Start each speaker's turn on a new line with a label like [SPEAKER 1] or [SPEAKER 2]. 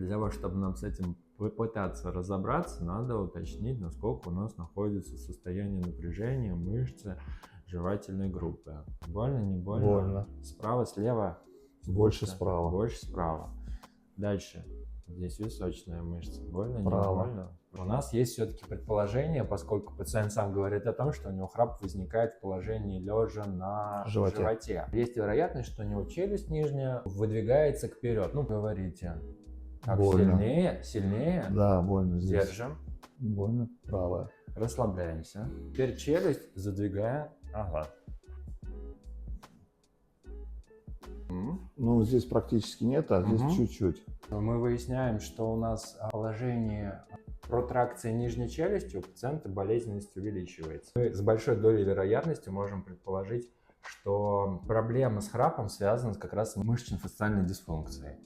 [SPEAKER 1] Для того, чтобы нам с этим попытаться разобраться, надо уточнить, насколько у нас находится состояние напряжения мышцы жевательной группы. Больно, не больно?
[SPEAKER 2] Больно.
[SPEAKER 1] Справа, слева?
[SPEAKER 2] Больше справа.
[SPEAKER 1] Больше справа. Дальше. Здесь височная мышца. Больно,
[SPEAKER 2] Право.
[SPEAKER 1] не больно? У нас есть все-таки предположение, поскольку пациент сам говорит о том, что у него храп возникает в положении лежа на животе. Есть вероятность, что у него челюсть нижняя выдвигается вперед. Ну, говорите. Так,
[SPEAKER 2] больно.
[SPEAKER 1] Сильнее.
[SPEAKER 2] Да, больно здесь.
[SPEAKER 1] Держим.
[SPEAKER 2] Больно. Правая.
[SPEAKER 1] Расслабляемся. Теперь челюсть задвигаем. Ага.
[SPEAKER 2] Ну, здесь практически нет, а здесь чуть-чуть.
[SPEAKER 1] Мы выясняем, что у нас положение протракции нижней челюсти у пациента болезненность увеличивается. Мы с большой долей вероятности можем предположить, что проблема с храпом связана как раз с мышечно-фасциальной дисфункцией.